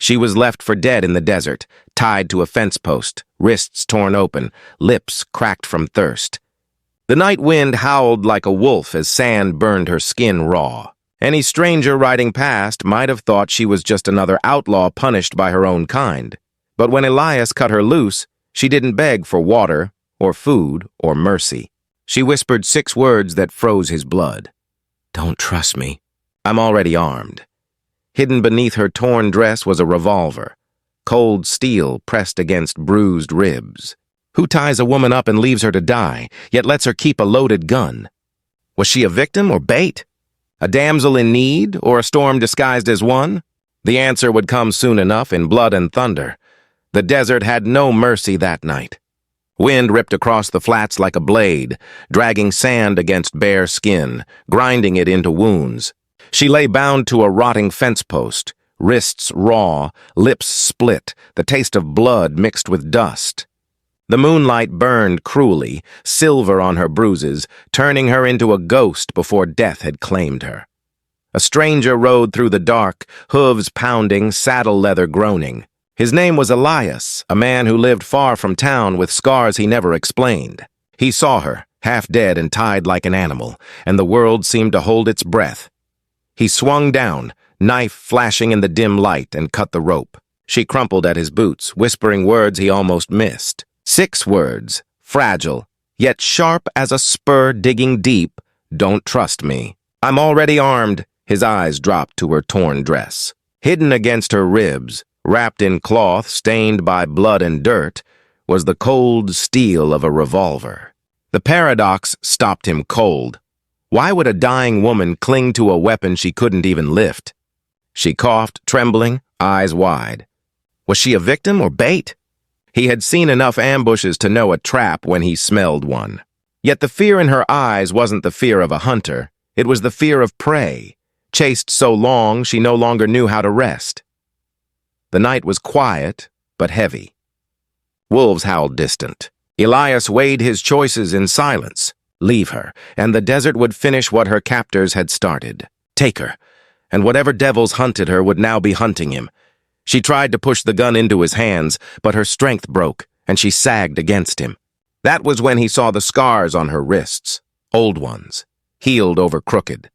She was left for dead in the desert, tied to a fence post, wrists torn open, lips cracked from thirst. The night wind howled like a wolf as sand burned her skin raw. Any stranger riding past might have thought she was just another outlaw punished by her own kind. But when Elias cut her loose, she didn't beg for water, or food, or mercy. She whispered 6 words that froze his blood. "Don't trust me. I'm already armed." Hidden beneath her torn dress was a revolver, cold steel pressed against bruised ribs. Who ties a woman up and leaves her to die, yet lets her keep a loaded gun? Was she a victim or bait? A damsel in need, or a storm disguised as one? The answer would come soon enough in blood and thunder. The desert had no mercy that night. Wind ripped across the flats like a blade, dragging sand against bare skin, grinding it into wounds. She lay bound to a rotting fence post, wrists raw, lips split, the taste of blood mixed with dust. The moonlight burned cruelly, silver on her bruises, turning her into a ghost before death had claimed her. A stranger rode through the dark, hooves pounding, saddle leather groaning. His name was Elias, a man who lived far from town with scars he never explained. He saw her, half dead and tied like an animal, and the world seemed to hold its breath. He swung down, knife flashing in the dim light, and cut the rope. She crumpled at his boots, whispering words he almost missed. 6 words, fragile, yet sharp as a spur digging deep. "Don't trust me. I'm already armed." His eyes dropped to her torn dress. Hidden against her ribs, wrapped in cloth stained by blood and dirt, was the cold steel of a revolver. The paradox stopped him cold. Why would a dying woman cling to a weapon she couldn't even lift? She coughed, trembling, eyes wide. Was she a victim or bait? He had seen enough ambushes to know a trap when he smelled one. Yet the fear in her eyes wasn't the fear of a hunter. It was the fear of prey, chased so long she no longer knew how to rest. The night was quiet, but heavy. Wolves howled distant. Elias weighed his choices in silence. Leave her, and the desert would finish what her captors had started. Take her, and whatever devils hunted her would now be hunting him. She tried to push the gun into his hands, but her strength broke, and she sagged against him. That was when he saw the scars on her wrists, old ones, healed over crooked.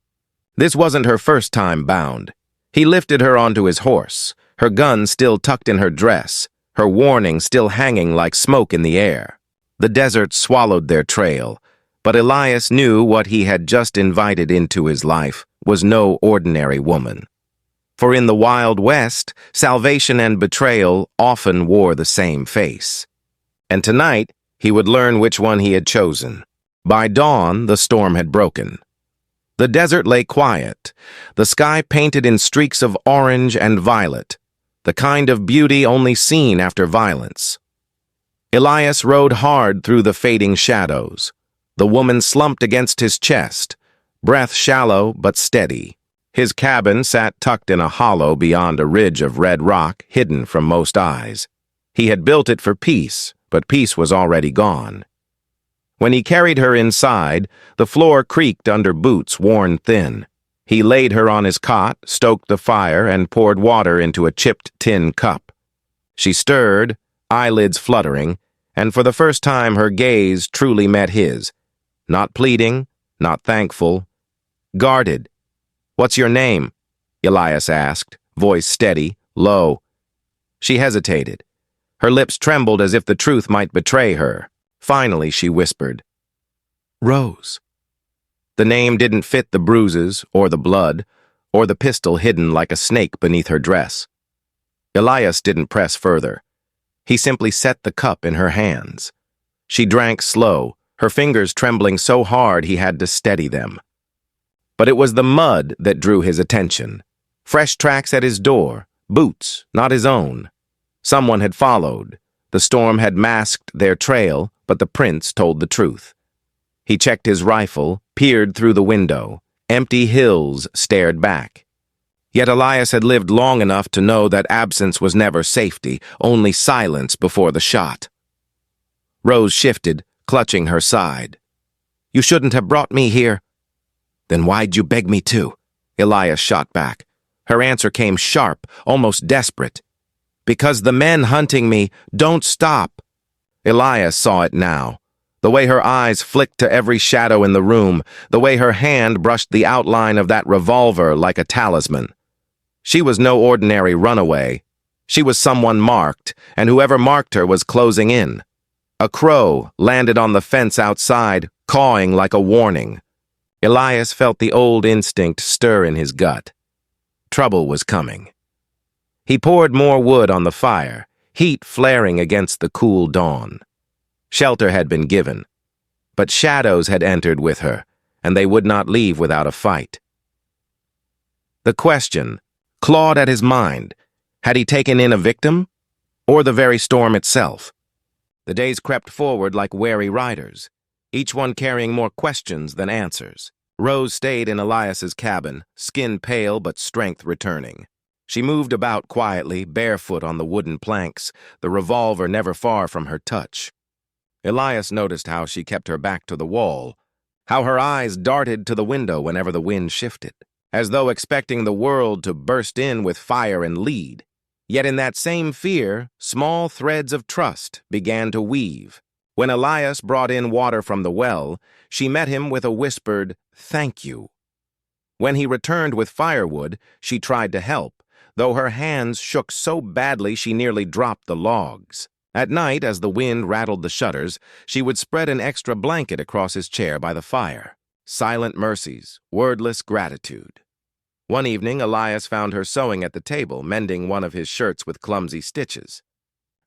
This wasn't her first time bound. He lifted her onto his horse, her gun still tucked in her dress, her warning still hanging like smoke in the air. The desert swallowed their trail, but Elias knew what he had just invited into his life was no ordinary woman. For in the Wild West, salvation and betrayal often wore the same face. And tonight, he would learn which one he had chosen. By dawn, the storm had broken. The desert lay quiet, the sky painted in streaks of orange and violet, the kind of beauty only seen after violence. Elias rode hard through the fading shadows. The woman slumped against his chest, breath shallow but steady. His cabin sat tucked in a hollow beyond a ridge of red rock, hidden from most eyes. He had built it for peace, but peace was already gone. When he carried her inside, the floor creaked under boots worn thin. He laid her on his cot, stoked the fire, and poured water into a chipped tin cup. She stirred, eyelids fluttering, and for the first time her gaze truly met his. Not pleading, not thankful, guarded. "What's your name?" Elias asked, voice steady, low. She hesitated. Her lips trembled as if the truth might betray her. Finally, she whispered, "Rose." The name didn't fit the bruises, or the blood, or the pistol hidden like a snake beneath her dress. Elias didn't press further. He simply set the cup in her hands. She drank slow, her fingers trembling so hard he had to steady them. But it was the mud that drew his attention. Fresh tracks at his door, boots, not his own. Someone had followed. The storm had masked their trail, but the prints told the truth. He checked his rifle, peered through the window. Empty hills stared back. Yet Elias had lived long enough to know that absence was never safety, only silence before the shot. Rose shifted, clutching her side. "You shouldn't have brought me here." "Then why'd you beg me to?" Elias shot back. Her answer came sharp, almost desperate. Because the men hunting me don't stop. Elias saw it now. The way her eyes flicked to every shadow in the room, the way her hand brushed the outline of that revolver like a talisman. She was no ordinary runaway. She was someone marked, and whoever marked her was closing in. A crow landed on the fence outside, cawing like a warning. Elias felt the old instinct stir in his gut. Trouble was coming. He poured more wood on the fire, heat flaring against the cool dawn. Shelter had been given, but shadows had entered with her, and they would not leave without a fight. The question clawed at his mind. Had he taken in a victim, or the very storm itself? The days crept forward like wary riders, each one carrying more questions than answers. Rose stayed in Elias's cabin, skin pale but strength returning. She moved about quietly, barefoot on the wooden planks, the revolver never far from her touch. Elias noticed how she kept her back to the wall, how her eyes darted to the window whenever the wind shifted, as though expecting the world to burst in with fire and lead. Yet in that same fear, small threads of trust began to weave. When Elias brought in water from the well, she met him with a whispered, "Thank you." When he returned with firewood, she tried to help, though her hands shook so badly she nearly dropped the logs. At night, as the wind rattled the shutters, she would spread an extra blanket across his chair by the fire. Silent mercies, wordless gratitude. One evening, Elias found her sewing at the table, mending one of his shirts with clumsy stitches.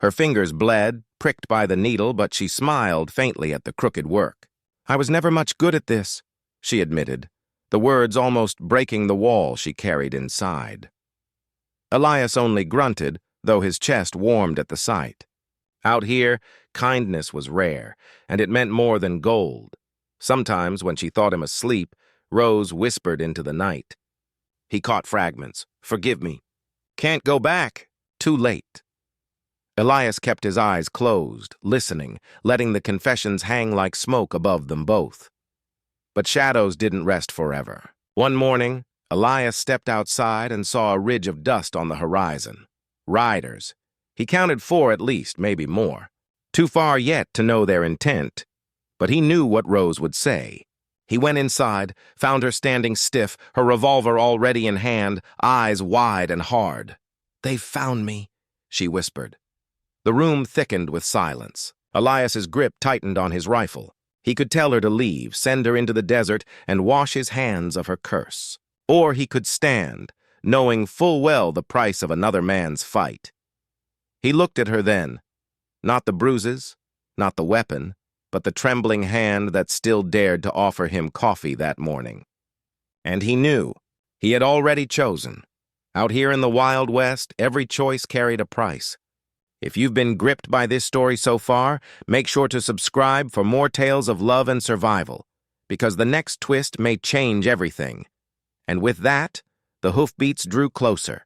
Her fingers bled, pricked by the needle, but she smiled faintly at the crooked work. "I was never much good at this," she admitted, the words almost breaking the wall she carried inside. Elias only grunted, though his chest warmed at the sight. Out here, kindness was rare, and it meant more than gold. Sometimes, when she thought him asleep, Rose whispered into the night. He caught fragments. "Forgive me. Can't go back. Too late." Elias kept his eyes closed, listening, letting the confessions hang like smoke above them both. But shadows didn't rest forever. One morning, Elias stepped outside and saw a ridge of dust on the horizon. Riders. He counted 4 at least, maybe more. Too far yet to know their intent. But he knew what Rose would say. He went inside, found her standing stiff, her revolver already in hand, eyes wide and hard. "They've found me," she whispered. The room thickened with silence. Elias's grip tightened on his rifle. He could tell her to leave, send her into the desert, and wash his hands of her curse. Or he could stand, knowing full well the price of another man's fight. He looked at her then. Not the bruises, not the weapon, but the trembling hand that still dared to offer him coffee that morning. And he knew. He had already chosen. Out here in the Wild West, every choice carried a price. If you've been gripped by this story so far, make sure to subscribe for more tales of love and survival, because the next twist may change everything. And with that, the hoofbeats drew closer.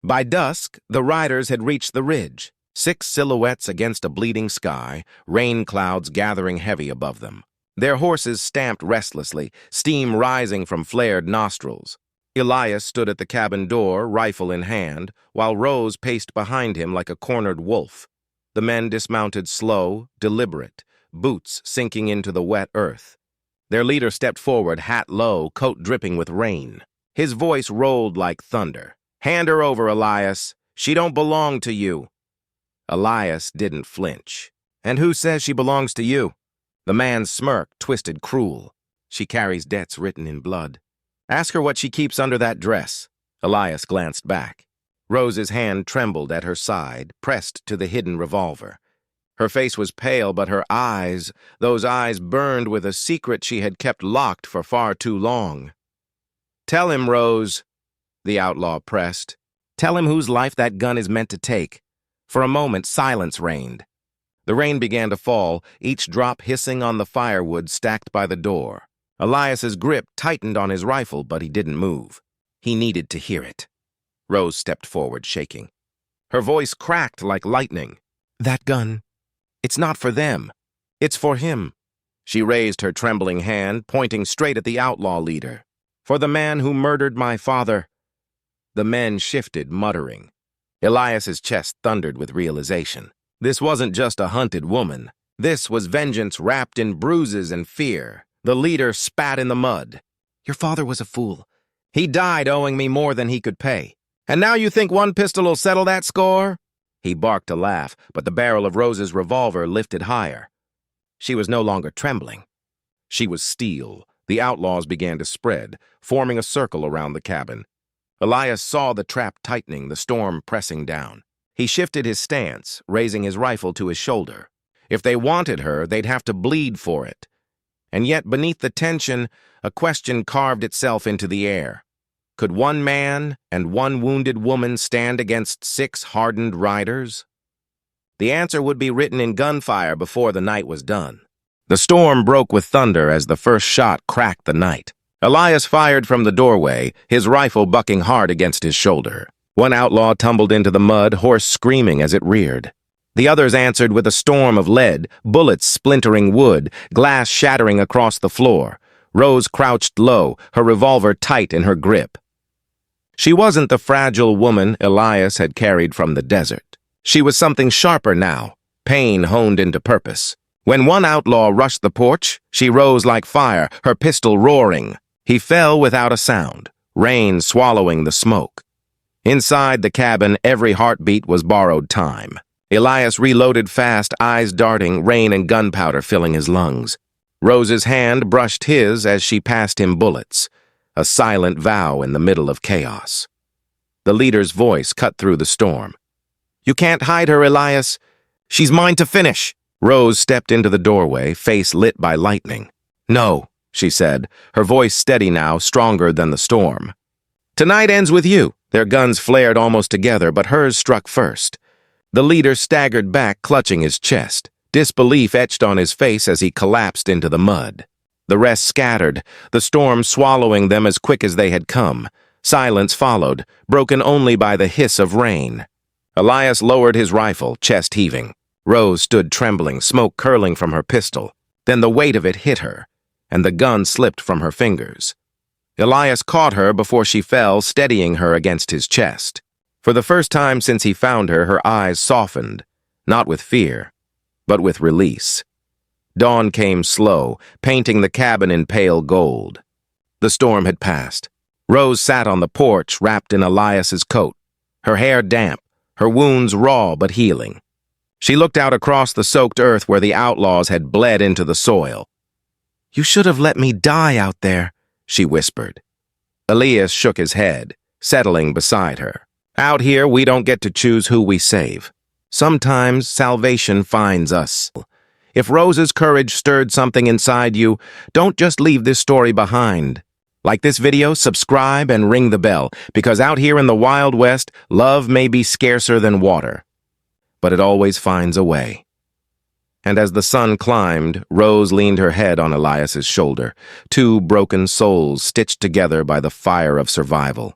By dusk, the riders had reached the ridge. 6 silhouettes against a bleeding sky, rain clouds gathering heavy above them. Their horses stamped restlessly, steam rising from flared nostrils. Elias stood at the cabin door, rifle in hand, while Rose paced behind him like a cornered wolf. The men dismounted slow, deliberate, boots sinking into the wet earth. Their leader stepped forward, hat low, coat dripping with rain. His voice rolled like thunder. "Hand her over, Elias. She don't belong to you." Elias didn't flinch. "And who says she belongs to you?" The man's smirk twisted cruel. "She carries debts written in blood. Ask her what she keeps under that dress." Elias glanced back. Rose's hand trembled at her side, pressed to the hidden revolver. Her face was pale, but her eyes, those eyes burned with a secret she had kept locked for far too long. "Tell him, Rose," the outlaw pressed. "Tell him whose life that gun is meant to take." For a moment, silence reigned. The rain began to fall, each drop hissing on the firewood stacked by the door. Elias's grip tightened on his rifle, but he didn't move. He needed to hear it. Rose stepped forward, shaking. Her voice cracked like lightning. "That gun, it's not for them. It's for him." She raised her trembling hand, pointing straight at the outlaw leader. "For the man who murdered my father." The men shifted, muttering. Elias's chest thundered with realization. This wasn't just a hunted woman. This was vengeance wrapped in bruises and fear. The leader spat in the mud. Your father was a fool. He died owing me more than he could pay. And now you think one pistol will settle that score? He barked a laugh, but the barrel of Rose's revolver lifted higher. She was no longer trembling. She was steel. The outlaws began to spread, forming a circle around the cabin. Elias saw the trap tightening, the storm pressing down. He shifted his stance, raising his rifle to his shoulder. If they wanted her, they'd have to bleed for it. And yet, beneath the tension, a question carved itself into the air. Could one man and one wounded woman stand against 6 hardened riders? The answer would be written in gunfire before the night was done. The storm broke with thunder as the first shot cracked the night. Elias fired from the doorway, his rifle bucking hard against his shoulder. One outlaw tumbled into the mud, hoarse screaming as it reared. The others answered with a storm of lead, bullets splintering wood, glass shattering across the floor. Rose crouched low, her revolver tight in her grip. She wasn't the fragile woman Elias had carried from the desert. She was something sharper now, pain honed into purpose. When one outlaw rushed the porch, she rose like fire, her pistol roaring. He fell without a sound, rain swallowing the smoke. Inside the cabin, every heartbeat was borrowed time. Elias reloaded fast, eyes darting, rain and gunpowder filling his lungs. Rose's hand brushed his as she passed him bullets, a silent vow in the middle of chaos. The leader's voice cut through the storm. You can't hide her, Elias. She's mine to finish. Rose stepped into the doorway, face lit by lightning. No, she said, her voice steady now, stronger than the storm. Tonight ends with you. Their guns flared almost together, but hers struck first. The leader staggered back, clutching his chest. Disbelief etched on his face as he collapsed into the mud. The rest scattered, the storm swallowing them as quick as they had come. Silence followed, broken only by the hiss of rain. Elias lowered his rifle, chest heaving. Rose stood trembling, smoke curling from her pistol. Then the weight of it hit her, and the gun slipped from her fingers. Elias caught her before she fell, steadying her against his chest. For the first time since he found her, her eyes softened, not with fear, but with release. Dawn came slow, painting the cabin in pale gold. The storm had passed. Rose sat on the porch, wrapped in Elias's coat, her hair damp, her wounds raw but healing. She looked out across the soaked earth where the outlaws had bled into the soil. You should have let me die out there, she whispered. Elias shook his head, settling beside her. Out here, we don't get to choose who we save. Sometimes salvation finds us. If Rose's courage stirred something inside you, don't just leave this story behind. Like this video, subscribe and ring the bell, because out here in the Wild West, love may be scarcer than water, but it always finds a way. And as the sun climbed, Rose leaned her head on Elias's shoulder, 2 broken souls stitched together by the fire of survival.